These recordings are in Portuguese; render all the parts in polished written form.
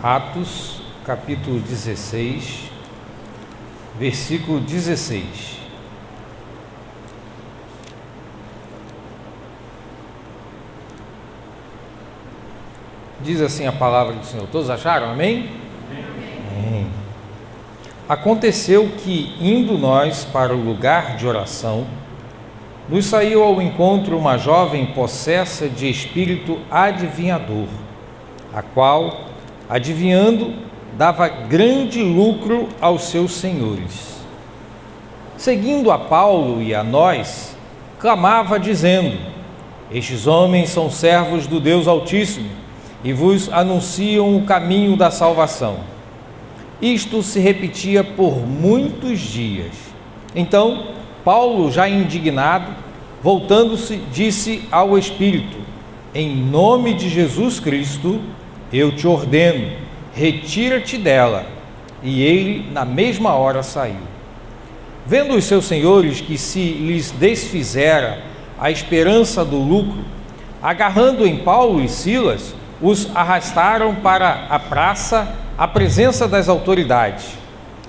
Atos, capítulo 16, versículo 16. Diz assim a palavra do Senhor. Todos acharam? Amém? Amém. Aconteceu que, indo nós para o lugar de oração, nos saiu ao encontro uma jovem possessa de espírito adivinhador, a qual, adivinhando, dava grande lucro aos seus senhores. Seguindo a Paulo e a nós, clamava dizendo: estes homens são servos do Deus Altíssimo e vos anunciam o caminho da salvação. Isto se repetia por muitos dias. Então, Paulo, já indignado, voltando-se, disse ao Espírito: em nome de Jesus Cristo, eu te ordeno, retira-te dela. E ele, na mesma hora, saiu. Vendo os seus senhores que se lhes desfizera a esperança do lucro, agarrando em Paulo e Silas, os arrastaram para a praça, à presença das autoridades.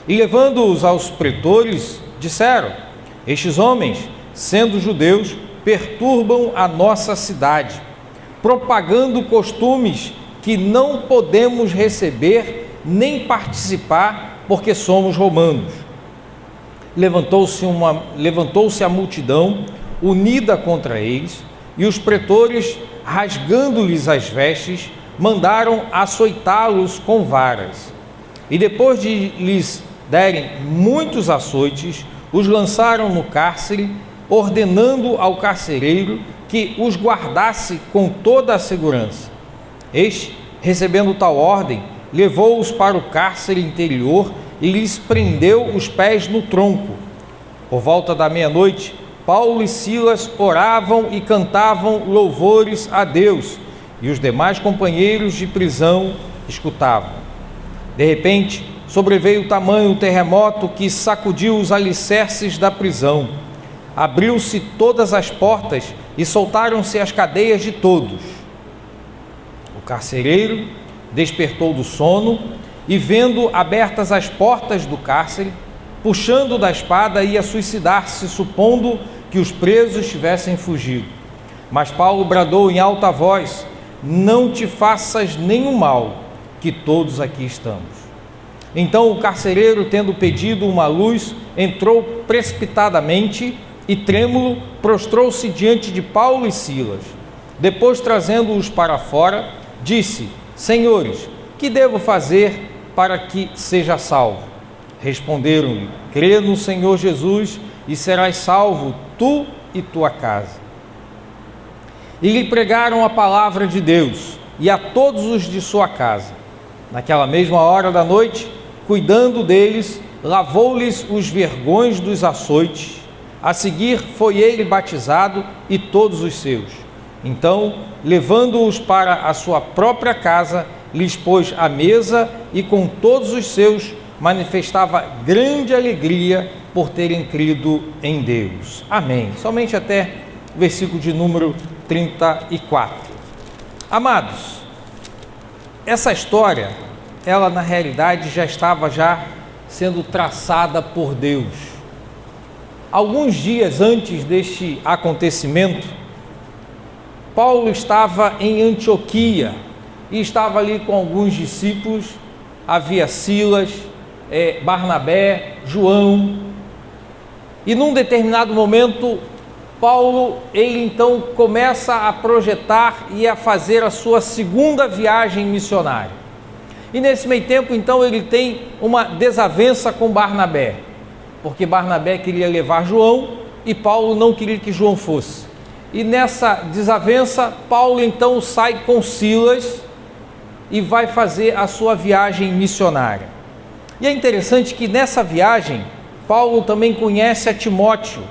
E levando-os aos pretores, disseram: estes homens, sendo judeus, perturbam a nossa cidade, propagando costumes que não podemos receber nem participar, porque somos romanos. Levantou-se a multidão unida contra eles, e os pretores, rasgando-lhes as vestes, mandaram açoitá-los com varas. E depois de lhes derem muitos açoites, os lançaram no cárcere, ordenando ao carcereiro que os guardasse com toda a segurança. Este, recebendo tal ordem, levou-os para o cárcere interior e lhes prendeu os pés no tronco. Por volta da meia-noite, Paulo e Silas oravam e cantavam louvores a Deus, e os demais companheiros de prisão escutavam. De repente, sobreveio tamanho terremoto que sacudiu os alicerces da prisão. Abriu-se todas as portas e soltaram-se as cadeias de todos. O carcereiro despertou do sono e, vendo abertas as portas do cárcere, puxando da espada, ia suicidar-se, supondo que os presos tivessem fugido. Mas Paulo bradou em alta voz: não te faças nenhum mal, que todos aqui estamos. Então o carcereiro, tendo pedido uma luz, entrou precipitadamente e, trêmulo, prostrou-se diante de Paulo e Silas. Depois, trazendo-os para fora, disse: senhores, que devo fazer para que seja salvo? Responderam-lhe: crê no Senhor Jesus e serás salvo, tu e tua casa. E lhe pregaram a palavra de Deus, e a todos os de sua casa. Naquela mesma hora da noite, cuidando deles, lavou-lhes os vergões dos açoites. A seguir foi ele batizado e todos os seus. Então, levando-os para a sua própria casa, lhes pôs à mesa e com todos os seus manifestava grande alegria por terem crido em Deus. Amém. Somente até o versículo de número 34. Amados, essa história, ela na realidade já estava sendo traçada por Deus. Alguns dias antes deste acontecimento, Paulo estava em Antioquia e estava ali com alguns discípulos. Havia Silas, Barnabé, João, e num determinado momento Paulo, ele então começa a projetar e a fazer a sua segunda viagem missionária. E nesse meio tempo, então, ele tem uma desavença com Barnabé, porque Barnabé queria levar João e Paulo não queria que João fosse. E nessa desavença, Paulo então sai com Silas e vai fazer a sua viagem missionária. E é interessante que nessa viagem, Paulo também conhece a Timóteo.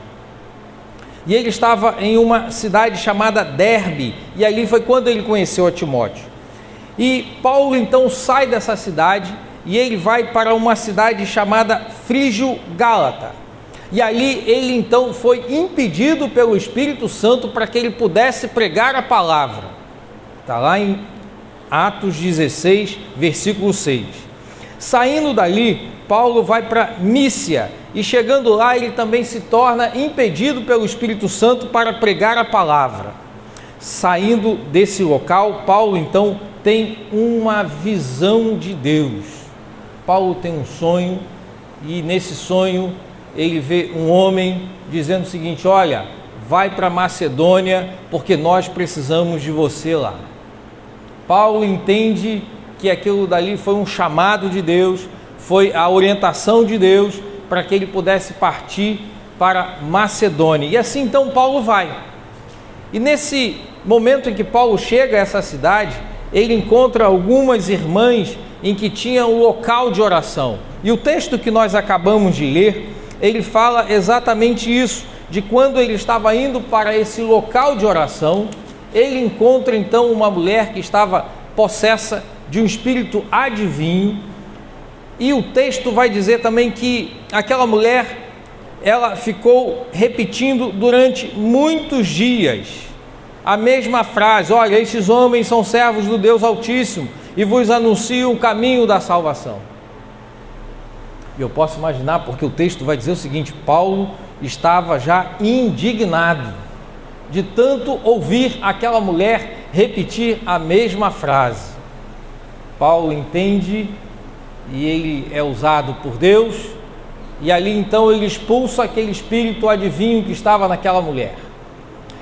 E ele estava em uma cidade chamada Derbe, e ali foi quando ele conheceu a Timóteo. E Paulo então sai dessa cidade e ele vai para uma cidade chamada Frígio-Gálata. E ali ele então foi impedido pelo Espírito Santo para que ele pudesse pregar a palavra. Está lá em Atos 16, versículo 6. Saindo dali, Paulo vai para Mísia e chegando lá ele também se torna impedido pelo Espírito Santo para pregar a palavra. Saindo desse local, Paulo então tem uma visão de Deus. Paulo tem um sonho e nesse sonho ele vê um homem dizendo o seguinte: olha, vai para Macedônia porque nós precisamos de você lá. Paulo entende que aquilo dali foi um chamado de Deus, foi a orientação de Deus para que ele pudesse partir para Macedônia. E assim então Paulo vai. E nesse momento em que Paulo chega a essa cidade, ele encontra algumas irmãs em que tinha um local de oração. E o texto que nós acabamos de ler, ele fala exatamente isso, de quando ele estava indo para esse local de oração, ele encontra então uma mulher que estava possessa de um espírito adivinho, e o texto vai dizer também que aquela mulher, ela ficou repetindo durante muitos dias a mesma frase: olha, esses homens são servos do Deus Altíssimo e vos anunciam o caminho da salvação. E eu posso imaginar, porque o texto vai dizer o seguinte: Paulo estava já indignado de tanto ouvir aquela mulher repetir a mesma frase. Paulo entende e ele é usado por Deus, e ali então ele expulsa aquele espírito adivinho que estava naquela mulher.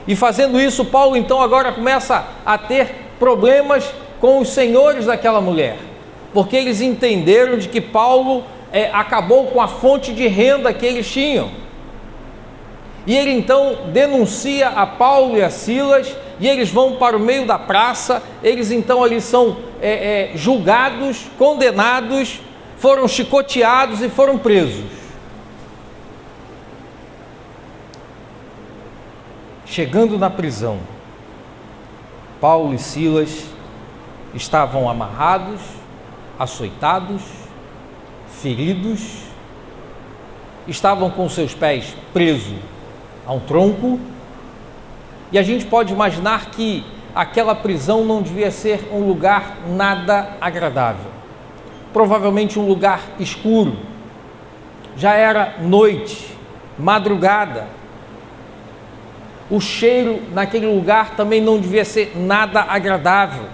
E fazendo isso, Paulo então agora começa a ter problemas com os senhores daquela mulher, porque eles entenderam de que Paulo acabou com a fonte de renda que eles tinham. E ele então denuncia a Paulo e a Silas, e eles vão para o meio da praça. Eles então ali são julgados, condenados, foram chicoteados e foram presos. Chegando na prisão, Paulo e Silas estavam amarrados, açoitados, feridos, estavam com seus pés presos a um tronco, e a gente pode imaginar que aquela prisão não devia ser um lugar nada agradável, provavelmente um lugar escuro, já era noite, madrugada, o cheiro naquele lugar também não devia ser nada agradável,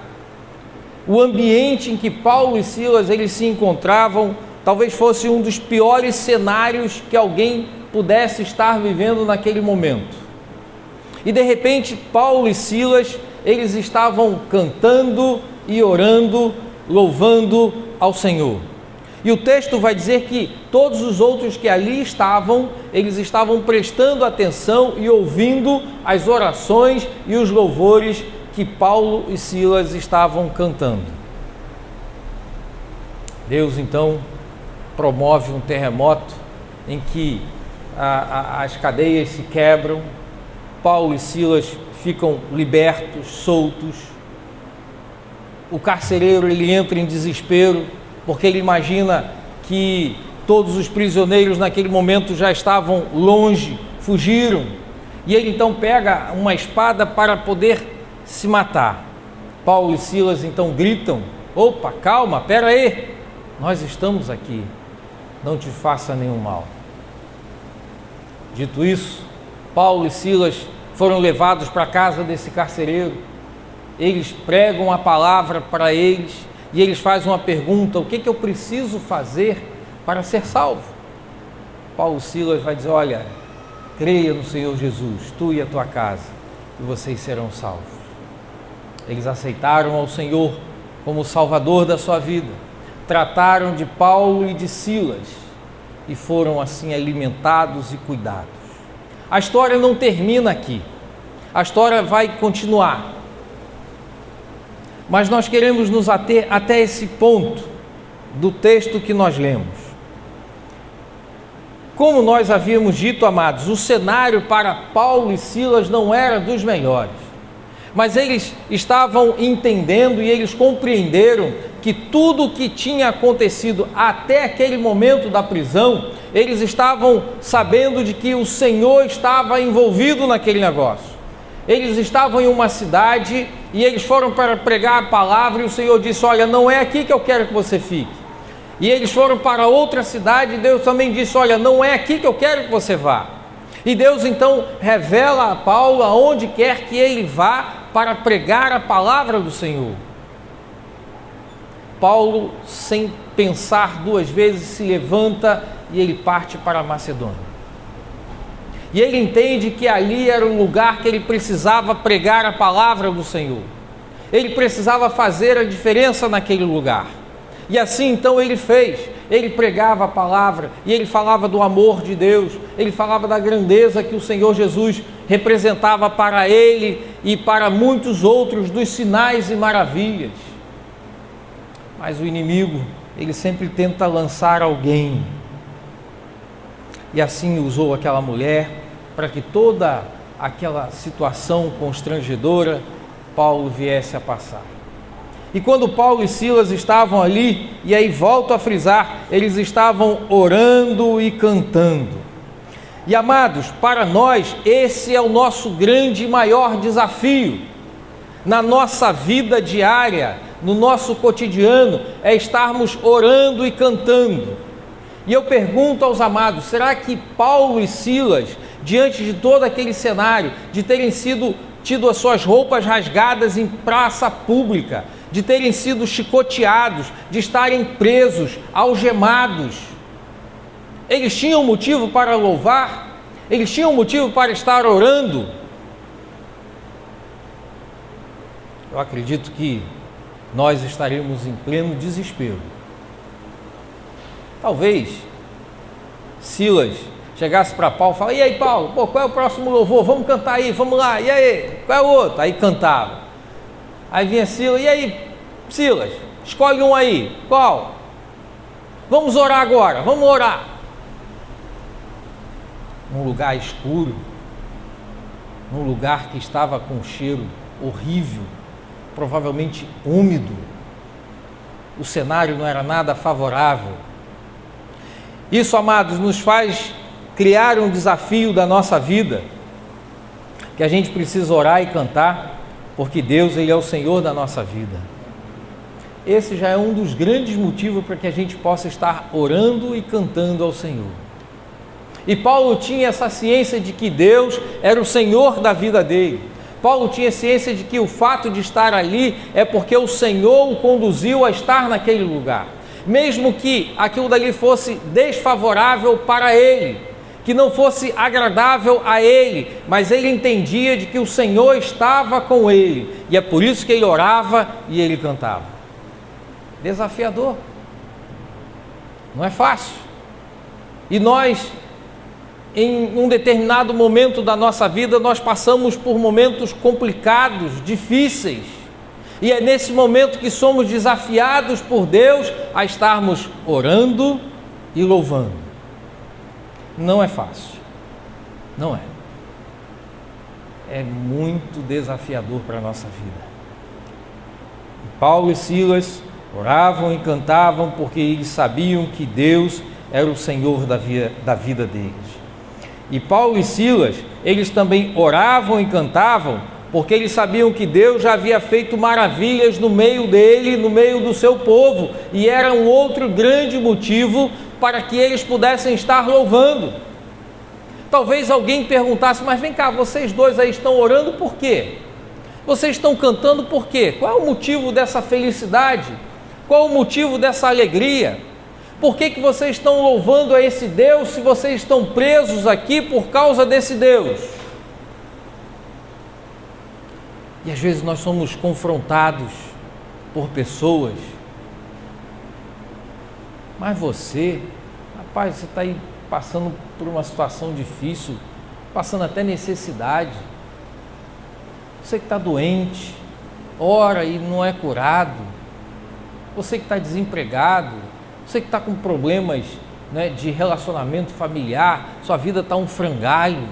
o ambiente em que Paulo e Silas eles se encontravam talvez fosse um dos piores cenários que alguém pudesse estar vivendo naquele momento. E de repente Paulo e Silas eles estavam cantando e orando, louvando ao Senhor. E o texto vai dizer que todos os outros que ali estavam, eles estavam prestando atenção e ouvindo as orações e os louvores que Paulo e Silas estavam cantando. Deus então promove um terremoto em que as cadeias se quebram, Paulo e Silas ficam libertos, soltos. O carcereiro ele entra em desespero, porque ele imagina que todos os prisioneiros naquele momento já estavam longe, fugiram, e ele então pega uma espada para poder se matar. Paulo e Silas então gritam: opa, calma, pera aí, nós estamos aqui, não te faça nenhum mal. Dito isso, Paulo e Silas foram levados para a casa desse carcereiro. Eles pregam a palavra para eles e eles fazem uma pergunta: o que eu preciso fazer para ser salvo? Paulo e Silas vai dizer: olha, creia no Senhor Jesus, tu e a tua casa, e vocês serão salvos. Eles aceitaram ao Senhor como o Salvador da sua vida, trataram de Paulo e de Silas e foram assim alimentados e cuidados. A história não termina aqui, a história vai continuar, mas nós queremos nos ater até esse ponto do texto que nós lemos. Como nós havíamos dito, amados, o cenário para Paulo e Silas não era dos melhores, mas eles estavam entendendo e eles compreenderam que tudo o que tinha acontecido até aquele momento da prisão, eles estavam sabendo de que o Senhor estava envolvido naquele negócio. Eles estavam em uma cidade e eles foram para pregar a palavra e o Senhor disse: olha, não é aqui que eu quero que você fique. E eles foram para outra cidade e Deus também disse: olha, não é aqui que eu quero que você vá. E Deus então revela a Paulo aonde quer que ele vá para pregar a palavra do Senhor. Paulo, sem pensar duas vezes, se levanta e ele parte para a Macedônia. E ele entende que ali era o lugar que ele precisava pregar a palavra do Senhor. Ele precisava fazer a diferença naquele lugar. E assim então ele fez. Ele pregava a palavra e ele falava do amor de Deus. Ele falava da grandeza que o Senhor Jesus representava para ele e para muitos outros, dos sinais e maravilhas. Mas o inimigo, ele sempre tenta lançar alguém. E assim usou aquela mulher para que toda aquela situação constrangedora Paulo viesse a passar. E quando Paulo e Silas estavam ali, e aí volto a frisar, eles estavam orando e cantando. E amados, para nós esse é o nosso grande e maior desafio na nossa vida diária, no nosso cotidiano, é estarmos orando e cantando. E eu pergunto aos amados, será que Paulo e Silas, diante de todo aquele cenário, de terem tido as suas roupas rasgadas em praça pública, de terem sido chicoteados, de estarem presos, algemados, eles tinham motivo para louvar? Eles tinham motivo para estar orando? Eu acredito que nós estaríamos em pleno desespero. Talvez Silas chegasse para Paulo e falasse: e aí, Paulo, qual é o próximo louvor? Vamos cantar aí, vamos lá, e aí, qual é o outro? Aí cantava. Aí vinha Silas: e aí, Silas, escolhe um aí, qual? Vamos orar agora, vamos orar. Num lugar escuro, num lugar que estava com um cheiro horrível, provavelmente úmido, o cenário não era nada favorável. Isso, amados, nos faz criar um desafio da nossa vida, que a gente precisa orar e cantar, porque Deus, Ele é o Senhor da nossa vida. Esse já é um dos grandes motivos para que a gente possa estar orando e cantando ao Senhor. E Paulo tinha essa ciência de que Deus era o Senhor da vida dele. Paulo tinha ciência de que o fato de estar ali é porque o Senhor o conduziu a estar naquele lugar. Mesmo que aquilo dali fosse desfavorável para ele, que não fosse agradável a ele, mas ele entendia de que o Senhor estava com ele, e é por isso que ele orava e ele cantava. Desafiador, não é fácil. E nós, em um determinado momento da nossa vida, nós passamos por momentos complicados, difíceis, e é nesse momento que somos desafiados por Deus a estarmos orando e louvando. Não é fácil, não é. É muito desafiador para a nossa vida. Paulo e Silas oravam e cantavam porque eles sabiam que Deus era o Senhor da vida deles. E Paulo e Silas, eles também oravam e cantavam porque eles sabiam que Deus já havia feito maravilhas no meio dele, no meio do seu povo, e era um outro grande motivo para que eles pudessem estar louvando. Talvez alguém perguntasse: mas vem cá, vocês dois aí estão orando por quê? Vocês estão cantando por quê? Qual é o motivo dessa felicidade? Qual é o motivo dessa alegria? Por que vocês estão louvando a esse Deus se vocês estão presos aqui por causa desse Deus? E às vezes nós somos confrontados por pessoas: mas você, rapaz, você está aí passando por uma situação difícil, passando até necessidade, você que está doente, ora e não é curado, você que está desempregado, você que está com problemas, né, de relacionamento familiar, sua vida está um frangalho,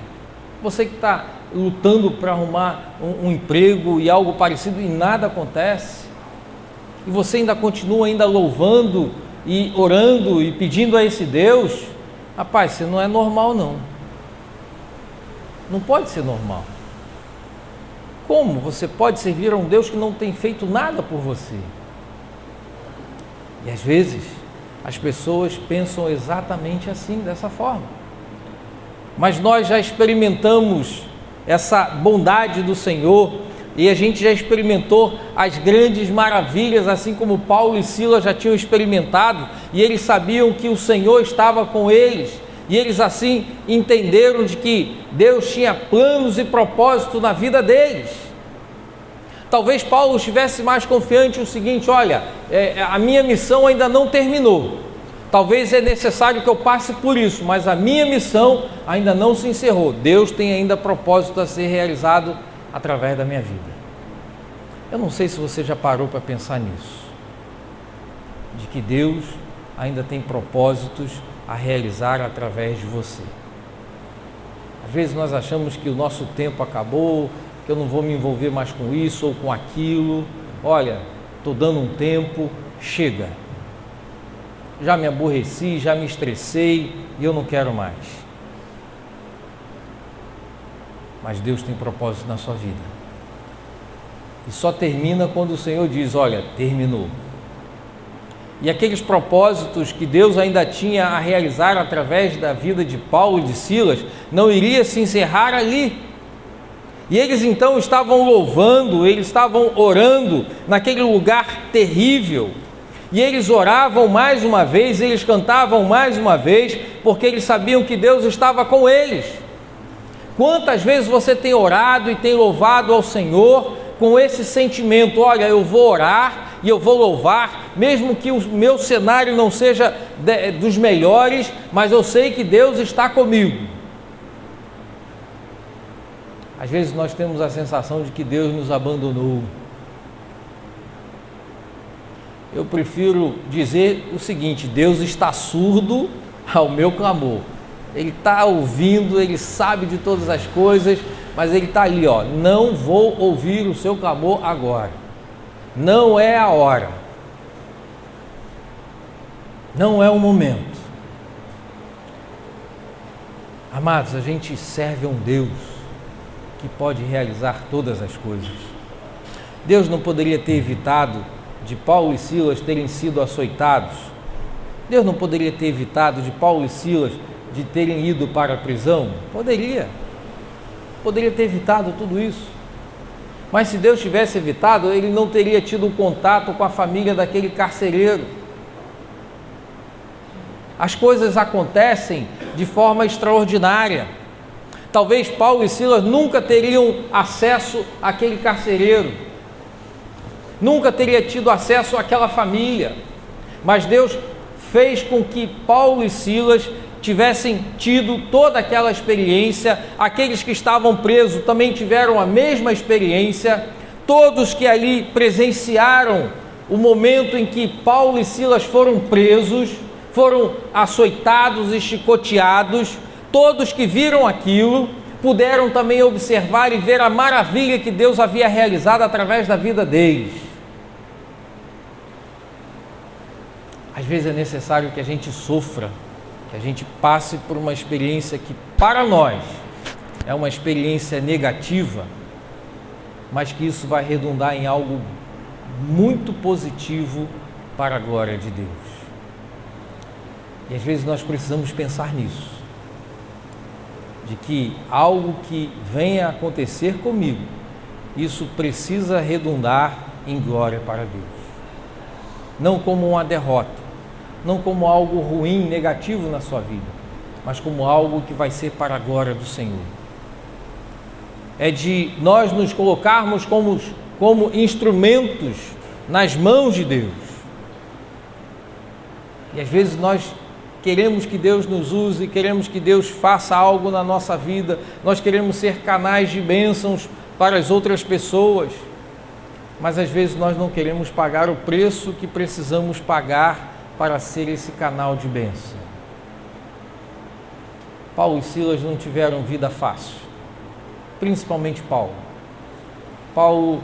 você que está lutando para arrumar um emprego e algo parecido e nada acontece, e você ainda continua louvando e orando e pedindo a esse Deus, rapaz, você não é normal não. Não pode ser normal. Como você pode servir a um Deus que não tem feito nada por você? E às vezes as pessoas pensam exatamente assim, dessa forma. Mas nós já experimentamos essa bondade do Senhor e a gente já experimentou as grandes maravilhas, assim como Paulo e Silas já tinham experimentado, e eles sabiam que o Senhor estava com eles, e eles assim entenderam de que Deus tinha planos e propósitos na vida deles. Talvez Paulo estivesse mais confiante o seguinte: olha, a minha missão ainda não terminou, talvez é necessário que eu passe por isso, mas a minha missão ainda não se encerrou, Deus tem ainda propósito a ser realizado através da minha vida. Eu não sei se você já parou para pensar nisso, de que Deus ainda tem propósitos a realizar através de você. Às vezes nós achamos que o nosso tempo acabou, que eu não vou me envolver mais com isso ou com aquilo. Olha, estou dando um tempo, chega. Já me aborreci, já me estressei e eu não quero mais. Mas Deus tem propósito na sua vida. E só termina quando o Senhor diz: olha, terminou. E aqueles propósitos que Deus ainda tinha a realizar através da vida de Paulo e de Silas, não iria se encerrar ali. E eles então estavam louvando, eles estavam orando naquele lugar terrível. E eles oravam mais uma vez, eles cantavam mais uma vez, porque eles sabiam que Deus estava com eles. Quantas vezes você tem orado e tem louvado ao Senhor com esse sentimento: olha, eu vou orar e eu vou louvar, mesmo que o meu cenário não seja dos melhores, mas eu sei que Deus está comigo. Às vezes nós temos a sensação de que Deus nos abandonou. Eu prefiro dizer o seguinte: Deus está surdo ao meu clamor. Ele está ouvindo, Ele sabe de todas as coisas, mas Ele está ali, ó: não vou ouvir o seu clamor agora. Não é a hora. Não é o momento. Amados, a gente serve a um Deus que pode realizar todas as coisas. Deus não poderia ter evitado de Paulo e Silas terem sido açoitados? Deus não poderia ter evitado de Paulo e Silas de terem ido para a prisão? Poderia ter evitado tudo isso. Mas se Deus tivesse evitado, Ele não teria tido contato com a família daquele carcereiro. As coisas acontecem de forma extraordinária. Talvez Paulo e Silas nunca teriam acesso àquele carcereiro, nunca teria tido acesso àquela família, mas Deus fez com que Paulo e Silas tivessem tido toda aquela experiência. Aqueles que estavam presos também tiveram a mesma experiência. Todos que ali presenciaram o momento em que Paulo e Silas foram presos, foram açoitados e chicoteados, todos que viram aquilo puderam também observar e ver a maravilha que Deus havia realizado através da vida deles. Às vezes é necessário que a gente sofra, que a gente passe por uma experiência que para nós é uma experiência negativa, mas que isso vai redundar em algo muito positivo para a glória de Deus. E às vezes nós precisamos pensar nisso, de que algo que venha a acontecer comigo, isso precisa redundar em glória para Deus. Não como uma derrota, não como algo ruim, negativo na sua vida, mas como algo que vai ser para a glória do Senhor. É de nós nos colocarmos como instrumentos nas mãos de Deus. E às vezes nós queremos que Deus nos use, queremos que Deus faça algo na nossa vida, nós queremos ser canais de bênçãos para as outras pessoas, mas às vezes nós não queremos pagar o preço que precisamos pagar para ser esse canal de bênção. Paulo e Silas não tiveram vida fácil, principalmente Paulo. Paulo,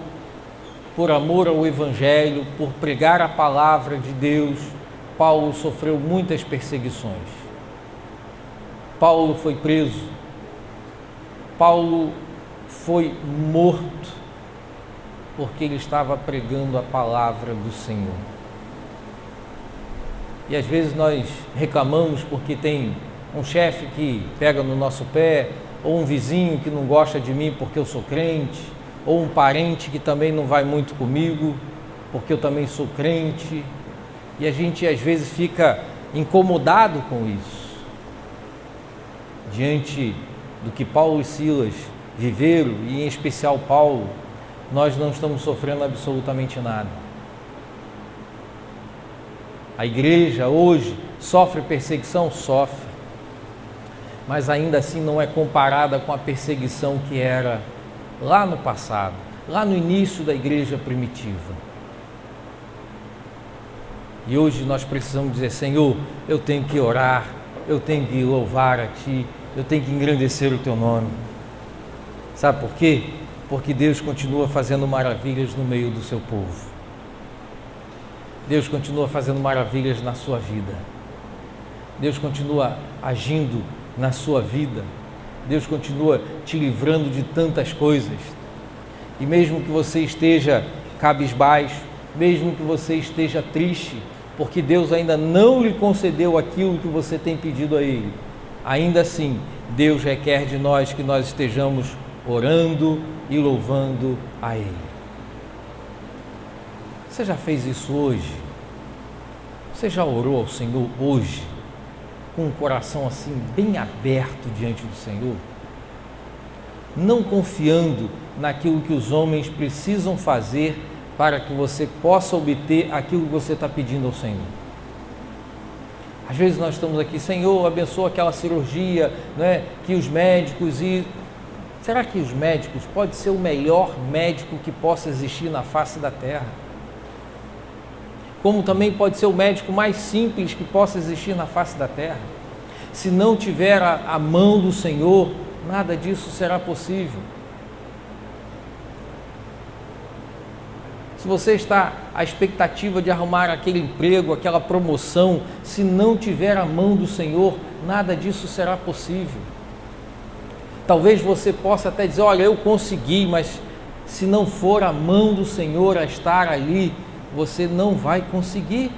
por amor ao Evangelho, por pregar a palavra de Deus, Paulo sofreu muitas perseguições. Paulo foi preso. Paulo foi morto. porque ele estava pregando a palavra do Senhor. E às vezes nós reclamamos porque tem um chefe que pega no nosso pé, ou um vizinho que não gosta de mim porque eu sou crente, ou um parente que também não vai muito comigo porque eu também sou crente. E a gente às vezes fica incomodado com isso. Diante do que Paulo e Silas viveram, e em especial Paulo, nós não estamos sofrendo absolutamente nada. A igreja hoje sofre perseguição? Sofre. Mas ainda assim não é comparada com a perseguição que era lá no passado, lá no início da igreja primitiva. E hoje nós precisamos dizer: Senhor, eu tenho que orar, eu tenho que louvar a Ti, eu tenho que engrandecer o Teu nome. Sabe por quê? Porque Deus continua fazendo maravilhas no meio do seu povo. Deus continua fazendo maravilhas na sua vida. Deus continua agindo na sua vida. Deus continua te livrando de tantas coisas. E mesmo que você esteja cabisbaixo, mesmo que você esteja triste, porque Deus ainda não lhe concedeu aquilo que você tem pedido a Ele, ainda assim, Deus requer de nós que nós estejamos orando e louvando a Ele. Você já fez isso hoje? Você já orou ao Senhor hoje, com um coração assim bem aberto diante do Senhor? Não confiando naquilo que os homens precisam fazer para que você possa obter aquilo que você está pedindo ao Senhor. Às vezes nós estamos aqui: Senhor, abençoa aquela cirurgia, né, que os médicos... Será que os médicos podem ser o melhor médico que possa existir na face da terra? Como também pode ser o médico mais simples que possa existir na face da terra. Se não tiver a mão do Senhor, nada disso será possível. Se você está à expectativa de arrumar aquele emprego, aquela promoção, se não tiver a mão do Senhor, nada disso será possível. Talvez você possa até dizer: olha, eu consegui, mas se não for a mão do Senhor a estar ali, você não vai conseguir.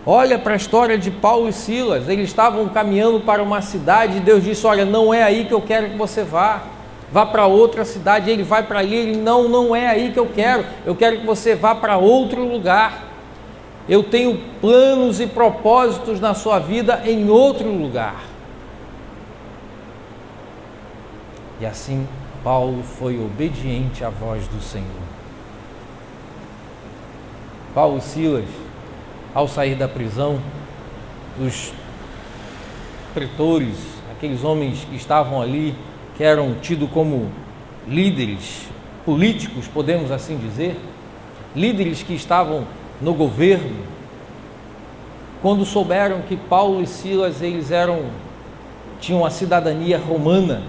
Olha para a história de Paulo e Silas. Eles estavam caminhando para uma cidade e Deus disse: olha, não é aí que eu quero que você vá. Vá para outra cidade. Ele vai para ali, ele: não é aí que eu quero que você vá para outro lugar. Eu tenho planos e propósitos na sua vida em outro lugar. E assim Paulo foi obediente à voz do Senhor. Paulo e Silas, ao sair da prisão, os pretores, aqueles homens que estavam ali, que eram tidos como líderes políticos, podemos assim dizer, líderes que estavam no governo, quando souberam que Paulo e Silas tinham a cidadania romana,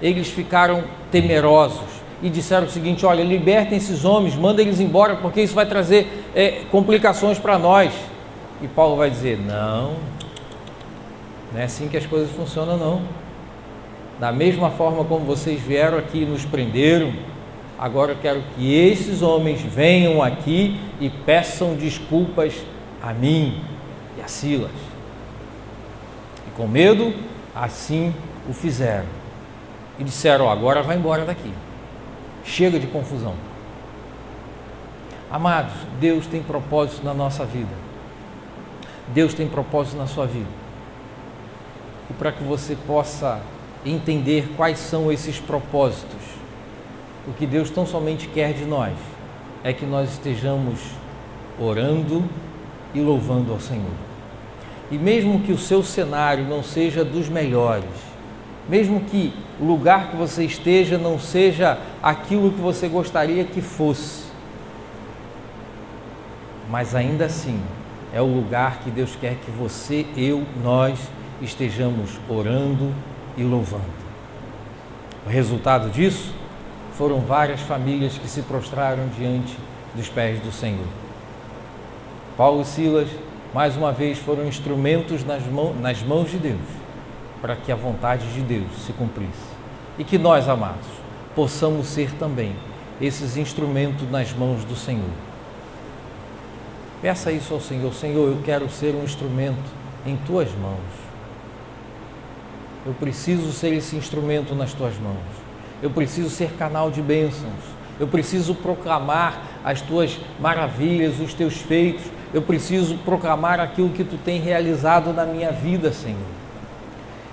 eles ficaram temerosos e disseram o seguinte: olha, libertem esses homens, mandem eles embora, porque isso vai trazer complicações para nós. E Paulo vai dizer: não é assim que as coisas funcionam, não. Da mesma forma como vocês vieram aqui e nos prenderam, agora eu quero que esses homens venham aqui e peçam desculpas a mim e a Silas. E com medo, assim o fizeram. E disseram: agora vai embora daqui. Chega de confusão. Amados, Deus tem propósito na nossa vida. Deus tem propósito na sua vida. E para que você possa entender quais são esses propósitos, o que Deus tão somente quer de nós é que nós estejamos orando e louvando ao Senhor. E mesmo que o seu cenário não seja dos melhores, mesmo que o lugar que você esteja não seja aquilo que você gostaria que fosse, mas ainda assim é o lugar que Deus quer que você, nós estejamos orando e louvando. O resultado disso foram várias famílias que se prostraram diante dos pés do Senhor. Paulo e Silas, mais uma vez, foram instrumentos nas mãos de Deus, para que a vontade de Deus se cumprisse. E que nós, amados, possamos ser também esses instrumentos nas mãos do Senhor. Peça isso ao Senhor: Senhor, eu quero ser um instrumento em tuas mãos. Eu preciso ser esse instrumento nas tuas mãos. Eu preciso ser canal de bênçãos. Eu preciso proclamar as tuas maravilhas, os teus feitos. Eu preciso proclamar aquilo que tu tem realizado na minha vida, Senhor.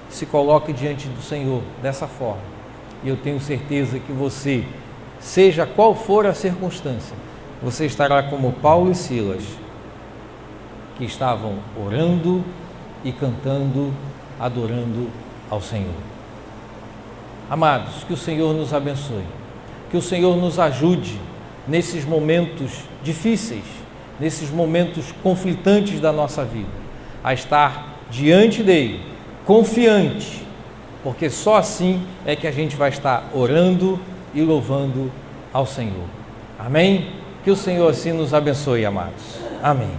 Se coloque diante do Senhor dessa forma. E eu tenho certeza que você, seja qual for a circunstância, você estará como Paulo e Silas, que estavam orando e cantando, adorando ao Senhor. Amados, que o Senhor nos abençoe, que o Senhor nos ajude nesses momentos difíceis, nesses momentos conflitantes da nossa vida, a estar diante dele, confiante, porque só assim é que a gente vai estar orando e louvando ao Senhor. Amém? Que o Senhor assim nos abençoe, amados. Amém.